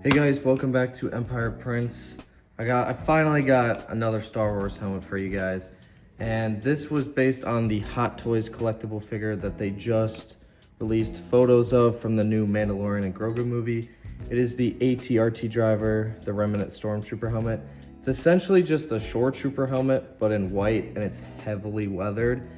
Hey guys, welcome back to Empire Prince. I finally got another Star Wars helmet for you guys. And this was based on the HotToys collectible figure that they just released photos of from the new Mandalorian and Grogu movie. It is the AT-RT driver, the Remnant Stormtrooper helmet. It's essentially just a shoretrooper helmet, but in white, and it's heavily weathered.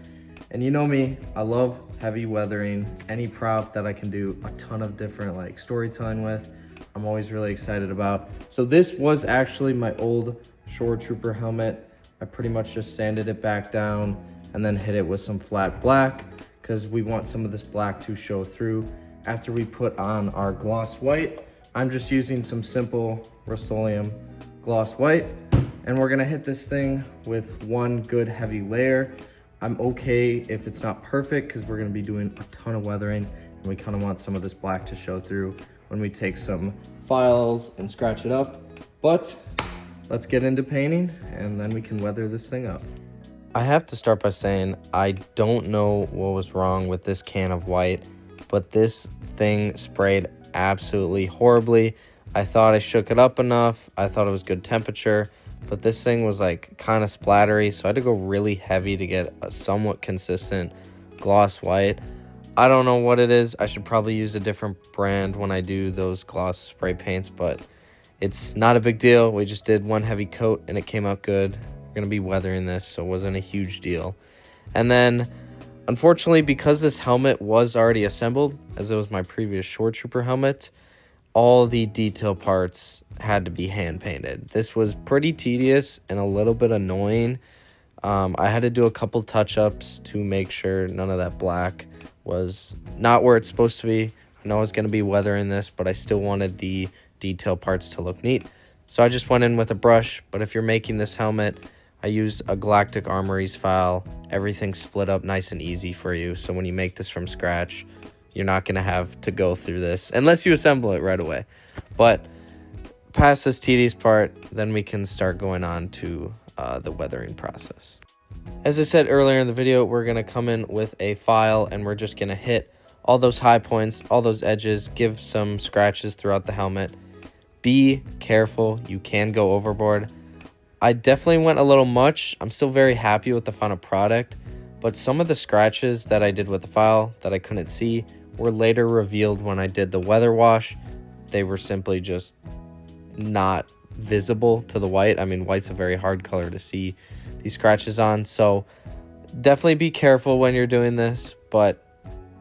And you know me, I love heavy weathering. Any prop that I can do a ton of different storytelling with, I'm always really excited about. So this was actually my old shoretrooper helmet. I pretty much just sanded it back down and then hit it with some flat black because we want some of this black to show through. After we put on our gloss white, I'm just using some simple Rust-Oleum gloss white, and we're gonna hit this thing with one good heavy layer. I'm okay if it's not perfect because we're gonna be doing a ton of weathering, and we kind of want some of this black to show through when we take some files and scratch it up. But let's get into painting and then we can weather this thing up. I have to start by saying I don't know what was wrong with this can of white, but this thing sprayed absolutely horribly. I thought I shook it up enough. I thought it was good temperature, but this thing was kind of splattery, so I had to go really heavy to get a somewhat consistent gloss white. I don't know what it is. I should probably use a different brand when I do those gloss spray paints, but it's not a big deal. We just did one heavy coat and it came out good. We're going to be weathering this, so it wasn't a huge deal. And then, unfortunately, because this helmet was already assembled, as it was my previous shoretrooper helmet, all the detail parts had to be hand painted. This was pretty tedious and a little bit annoying. I had to do a couple touch-ups to make sure none of that black was not where it's supposed to be. I know I was going to be weathering this, but I still wanted the detail parts to look neat. So I just went in with a brush, but if you're making this helmet, I used a Galactic Armory's file. Everything's split up nice and easy for you, so when you make this from scratch, you're not going to have to go through this, unless you assemble it right away. But past this tedious part, then we can start going on to the weathering process. As I said earlier in the video, we're going to come in with a file and we're just going to hit all those high points, all those edges, give some scratches throughout the helmet. Be careful, you can go overboard. I definitely went a little much. I'm still very happy with the final product, but some of the scratches that I did with the file that I couldn't see were later revealed when I did the weather wash. They were simply just not visible to the white. I mean, white's a very hard color to see these scratches on, so definitely be careful when you're doing this, but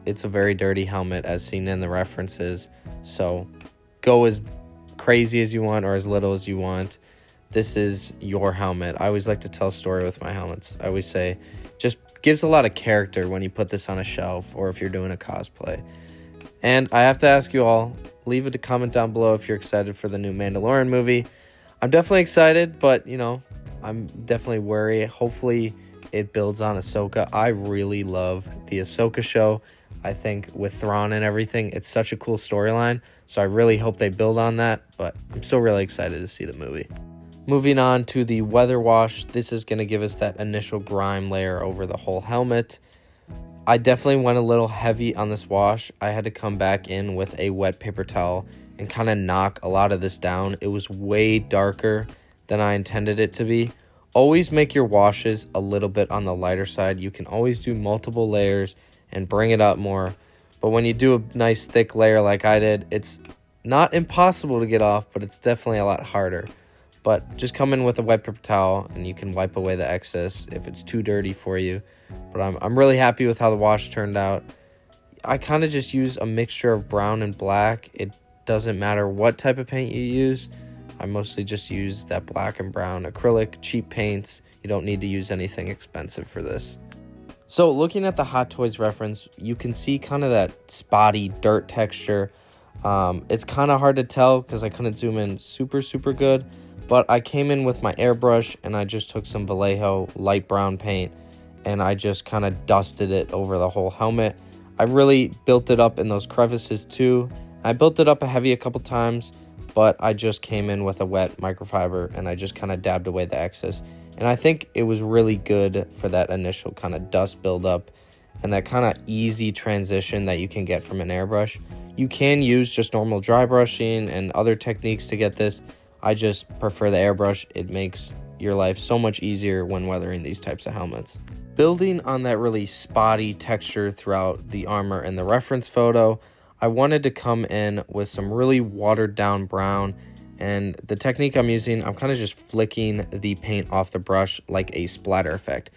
it's a very dirty helmet as seen in the references, so go as crazy as you want or as little as you want. This is your helmet. I always like to tell a story with my helmets. I always say just gives a lot of character when you put this on a shelf or if you're doing a cosplay. And I have to ask you all, leave a comment down below if you're excited for the new Mandalorian movie. I'm definitely excited, but I'm definitely wary. Hopefully it builds on Ahsoka. I really love the Ahsoka show. I think with Thrawn and everything, it's such a cool storyline. So I really hope they build on that, but I'm still really excited to see the movie. Moving on to the weather wash. This is going to give us that initial grime layer over the whole helmet. I definitely went a little heavy on this wash. I had to come back in with a wet paper towel and kind of knock a lot of this down. It was way darker than I intended it to be. Always make your washes a little bit on the lighter side. You can always do multiple layers and bring it up more. But when you do a nice thick layer like I did, it's not impossible to get off, but it's definitely a lot harder. But just come in with a wet paper towel and you can wipe away the excess if it's too dirty for you. But I'm really happy with how the wash turned out. I kind of just use a mixture of brown and black. It doesn't matter what type of paint you use. I mostly just use that black and brown acrylic, cheap paints. You don't need to use anything expensive for this. So looking at the HotToys reference, you can see kind of that spotty dirt texture. It's kind of hard to tell because I couldn't zoom in super good. But I came in with my airbrush and I just took some Vallejo light brown paint and I just kind of dusted it over the whole helmet. I really built it up in those crevices too. I built it up a couple times, but I just came in with a wet microfiber and I just kind of dabbed away the excess. And I think it was really good for that initial kind of dust buildup and that kind of easy transition that you can get from an airbrush. You can use just normal dry brushing and other techniques to get this. I just prefer the airbrush. It makes your life so much easier when weathering these types of helmets. Building on that really spotty texture throughout the armor and the reference photo, I wanted to come in with some really watered down brown, and the technique I'm using, I'm kind of just flicking the paint off the brush like a splatter effect.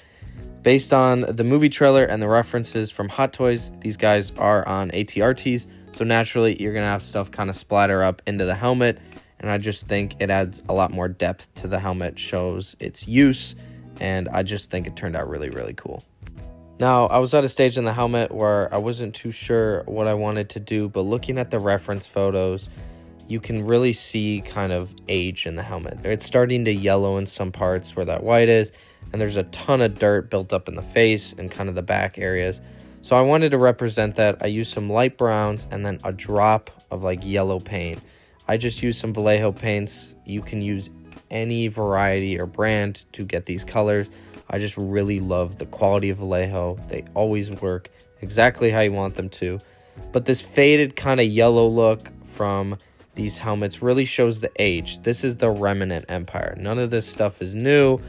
Based on the movie trailer and the references from Hot Toys, these guys are on ATRTs, so naturally you're gonna have stuff kind of splatter up into the helmet, and I just think it adds a lot more depth to the helmet, shows its use, and I just think it turned out really, really cool. Now, I was at a stage in the helmet where I wasn't too sure what I wanted to do, but looking at the reference photos, you can really see kind of age in the helmet. It's starting to yellow in some parts where that white is, and there's a ton of dirt built up in the face and kind of the back areas. So I wanted to represent that. I used some light browns and then a drop of like yellow paint. I just used some Vallejo paints. You can use any variety or brand to get these colors. I just really love the quality of Vallejo. They always work exactly how you want them to. But this faded kind of yellow look from these helmets really shows the age. This is the Remnant Empire. None of this stuff is new.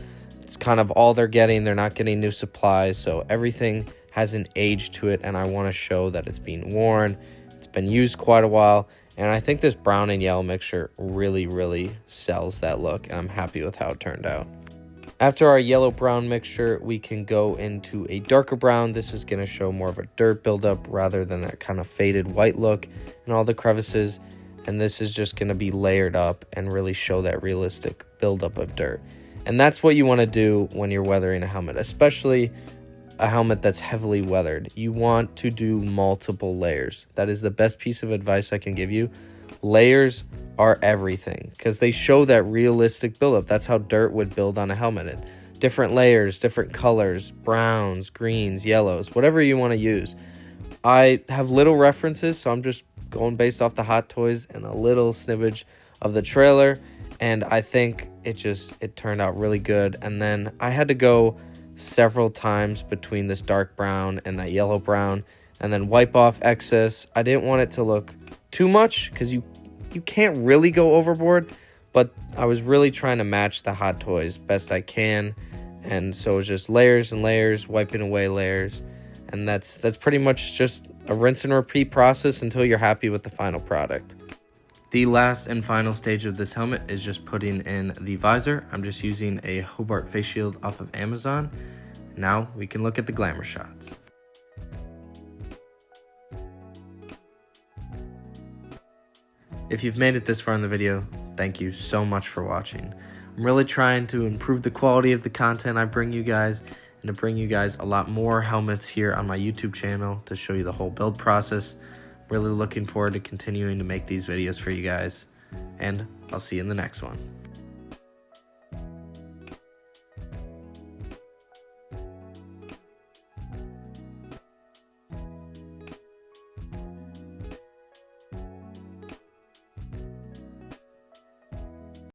It's kind of all they're getting. They're not getting new supplies, so everything has an age to it, and I want to show that it's being worn. It's been used quite a while, and I think this brown and yellow mixture really, really sells that look, and I'm happy with how it turned out. After our yellow-brown mixture, we can go into a darker brown. This is going to show more of a dirt buildup rather than that kind of faded white look and all the crevices. And this is just going to be layered up and really show that realistic buildup of dirt. And that's what you want to do when you're weathering a helmet, especially a helmet that's heavily weathered. You want to do multiple layers. That is the best piece of advice I can give you. Layers are everything because they show that realistic buildup. That's how dirt would build on a helmet. Different layers, different colors, browns, greens, yellows, whatever you want to use. I have little references, so I'm just going based off the Hot Toys and a little snippage of the trailer, and I think it turned out really good. And then I had to go several times between this dark brown and that yellow brown and then wipe off excess. I didn't want it to look too much because you can't really go overboard, but I was really trying to match the Hot Toys best I can, and so it was just layers and layers, wiping away layers, and that's pretty much just a rinse and repeat process until you're happy with the final product. The last and final stage of this helmet is just putting in the visor. I'm just using a Hobart face shield off of Amazon. Now we can look at the glamour shots. If you've made it this far in the video, thank you so much for watching. I'm really trying to improve the quality of the content I bring you guys and to bring you guys a lot more helmets here on my YouTube channel to show you the whole build process. Really looking forward to continuing to make these videos for you guys, and I'll see you in the next one.